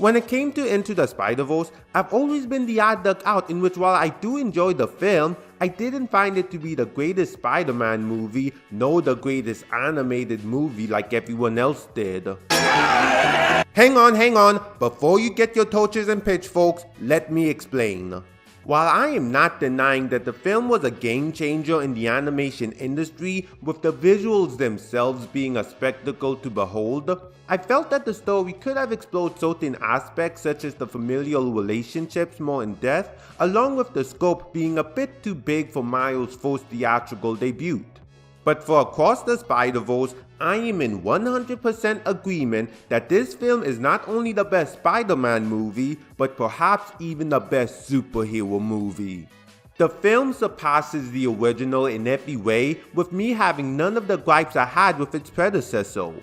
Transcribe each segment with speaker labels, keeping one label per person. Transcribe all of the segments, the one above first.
Speaker 1: When it came to Into the Spider-Verse, I've always been the odd duck out, in which while I do enjoy the film, I didn't find it to be the greatest Spider-Man movie, nor the greatest animated movie like everyone else did. Hang on, before you get your torches and pitchforks, let me explain. While I am not denying that the film was a game changer in the animation industry, with the visuals themselves being a spectacle to behold, I felt that the story could have explored certain aspects such as the familial relationships more in depth, along with the scope being a bit too big for Miles' first theatrical debut. But for Across the Spider-Verse, I am in 100% agreement that this film is not only the best Spider-Man movie, but perhaps even the best superhero movie. The film surpasses the original in every way, with me having none of the gripes I had with its predecessor.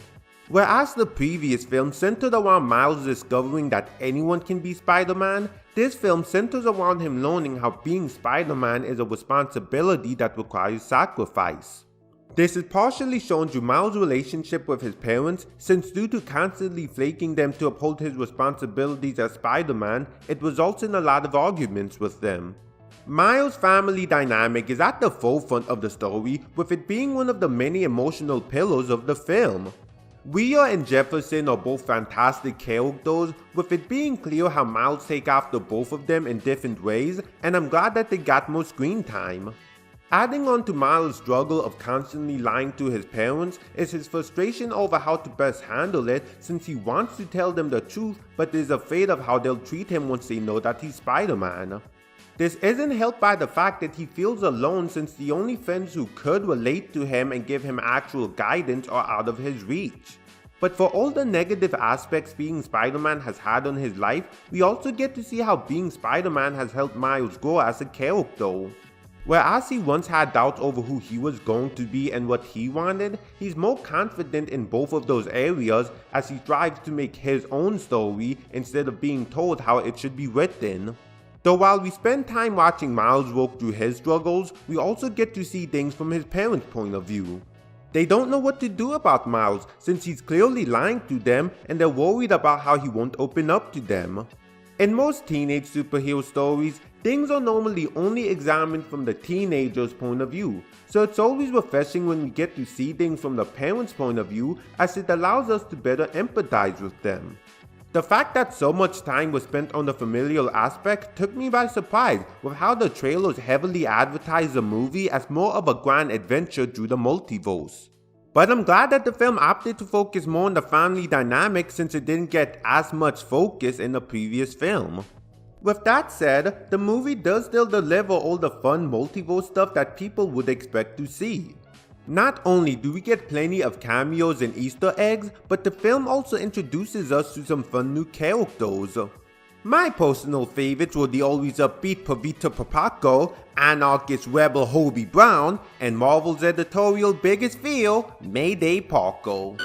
Speaker 1: Whereas the previous film centered around Miles discovering that anyone can be Spider-Man, this film centers around him learning how being Spider-Man is a responsibility that requires sacrifice. This is partially shown through Miles' relationship with his parents, since due to constantly flaking them to uphold his responsibilities as Spider-Man, it results in a lot of arguments with them. Miles' family dynamic is at the forefront of the story, with it being one of the many emotional pillars of the film. Rhea and Jefferson are both fantastic characters, with it being clear how Miles takes after both of them in different ways, and I'm glad that they got more screen time. Adding on to Miles' struggle of constantly lying to his parents is his frustration over how to best handle it, since he wants to tell them the truth but is afraid of how they'll treat him once they know that he's Spider-Man. This isn't helped by the fact that he feels alone, since the only friends who could relate to him and give him actual guidance are out of his reach. But for all the negative aspects being Spider-Man has had on his life, we also get to see how being Spider-Man has helped Miles grow as a character. Whereas he once had doubts over who he was going to be and what he wanted, he's more confident in both of those areas as he strives to make his own story instead of being told how it should be written. Though while we spend time watching Miles work through his struggles, we also get to see things from his parents' point of view. They don't know what to do about Miles, since he's clearly lying to them, and they're worried about how he won't open up to them. In most teenage superhero stories, things are normally only examined from the teenager's point of view, so it's always refreshing when we get to see things from the parents' point of view, as it allows us to better empathize with them. The fact that so much time was spent on the familial aspect took me by surprise, with how the trailers heavily advertised the movie as more of a grand adventure through the multiverse. But I'm glad that the film opted to focus more on the family dynamic, since it didn't get as much focus in the previous film. With that said, the movie does still deliver all the fun multiverse stuff that people would expect to see. Not only do we get plenty of cameos and Easter eggs, but the film also introduces us to some fun new characters. My personal favorites were the always upbeat Pavita Papaco, anarchist rebel Hobie Brown, and Marvel's editorial biggest fear, Mayday Parker.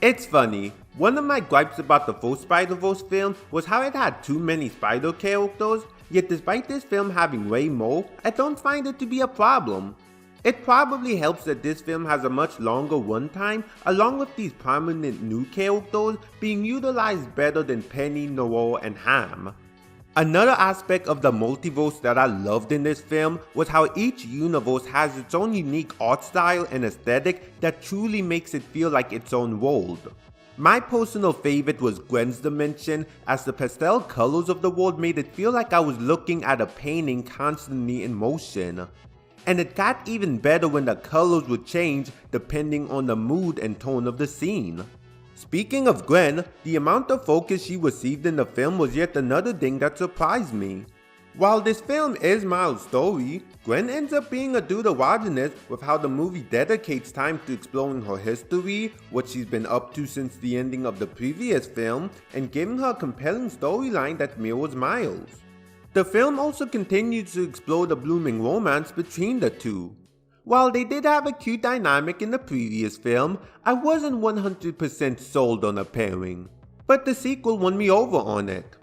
Speaker 1: It's funny, one of my gripes about the first Spider-Verse film was how it had too many spider characters, yet despite this film having way more, I don't find it to be a problem. It probably helps that this film has a much longer runtime, along with these prominent new characters being utilized better than Penny, Noir, and Ham. Another aspect of the multiverse that I loved in this film was how each universe has its own unique art style and aesthetic that truly makes it feel like its own world. My personal favorite was Gwen's dimension, as the pastel colors of the world made it feel like I was looking at a painting constantly in motion. And it got even better when the colors would change depending on the mood and tone of the scene. Speaking of Gwen, the amount of focus she received in the film was yet another thing that surprised me. While this film is Miles' story, Gwen ends up being a deuterogenist, with how the movie dedicates time to exploring her history, what she's been up to since the ending of the previous film, and giving her a compelling storyline that mirrors Miles. The film also continues to explore the blooming romance between the two. While they did have a cute dynamic in the previous film, I wasn't 100% sold on a pairing, but the sequel won me over on it.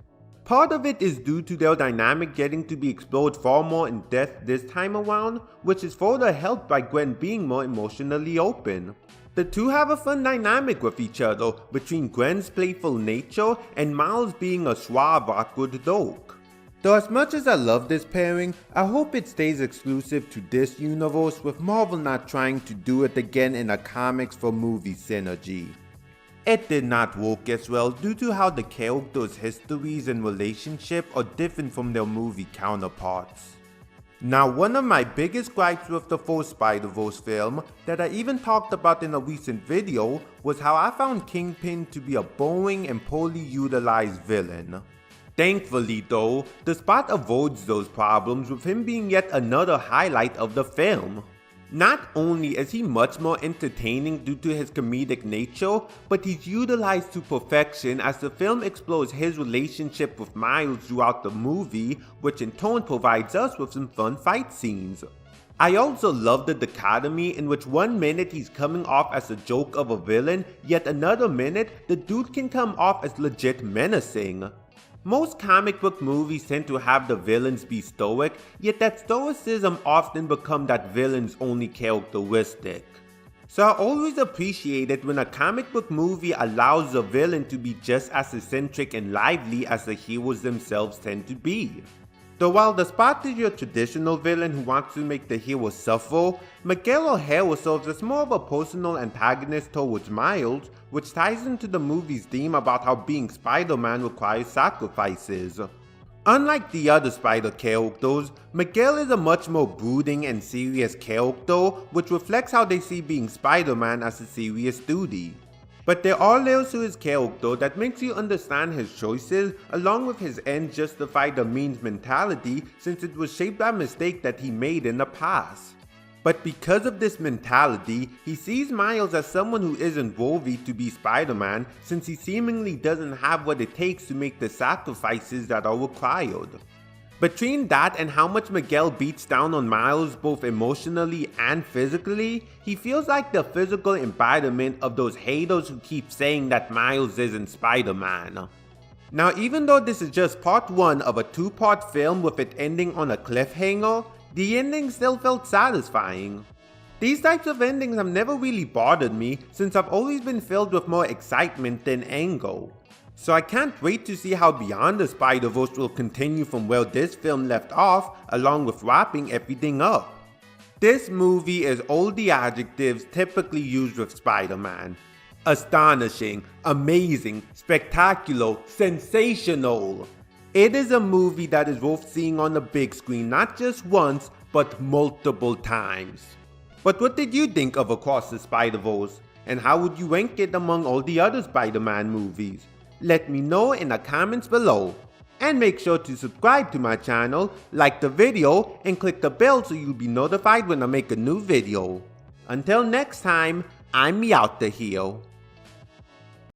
Speaker 1: Part of it is due to their dynamic getting to be explored far more in depth this time around, which is further helped by Gwen being more emotionally open. The two have a fun dynamic with each other between Gwen's playful nature and Miles being a suave, awkward dog. Though as much as I love this pairing, I hope it stays exclusive to this universe with Marvel not trying to do it again in a comics for movie synergy. It did not work as well due to how the characters' histories and relationship are different from their movie counterparts. Now, one of my biggest gripes with the first Spider-Verse film that I even talked about in a recent video was how I found Kingpin to be a boring and poorly utilized villain. Thankfully though, the spot avoids those problems with him being yet another highlight of the film. Not only is he much more entertaining due to his comedic nature, but he's utilized to perfection as the film explores his relationship with Miles throughout the movie, which in turn provides us with some fun fight scenes. I also love the dichotomy in which one minute he's coming off as a joke of a villain, yet another minute the dude can come off as legit menacing. Most comic book movies tend to have the villains be stoic, yet that stoicism often becomes that villain's only characteristic. So I always appreciate it when a comic book movie allows the villain to be just as eccentric and lively as the heroes themselves tend to be. Though while the Spot is your traditional villain who wants to make the hero suffer, Miguel O'Hara serves as more of a personal antagonist towards Miles, which ties into the movie's theme about how being Spider-Man requires sacrifices. Unlike the other Spider characters, Miguel is a much more brooding and serious character, which reflects how they see being Spider-Man as a serious duty. But there are layers to his character that makes you understand his choices, along with his ends justify the means mentality since it was shaped by a mistake that he made in the past. But because of this mentality, he sees Miles as someone who isn't worthy to be Spider-Man since he seemingly doesn't have what it takes to make the sacrifices that are required. Between that and how much Miguel beats down on Miles both emotionally and physically, he feels like the physical embodiment of those haters who keep saying that Miles isn't Spider-Man. Now, even though this is just part 1 of a 2-part film with it ending on a cliffhanger, the ending still felt satisfying. These types of endings have never really bothered me since I've always been filled with more excitement than anger. So I can't wait to see how Beyond the Spider-Verse will continue from where this film left off, along with wrapping everything up. This movie is all the adjectives typically used with Spider-Man. Astonishing, amazing, spectacular, sensational. It is a movie that is worth seeing on the big screen not just once, but multiple times. But what did you think of Across the Spider-Verse? And how would you rank it among all the other Spider-Man movies? Let me know in the comments below. And make sure to subscribe to my channel, like the video, and click the bell so you'll be notified when I make a new video. Until next time, I'm out the heel.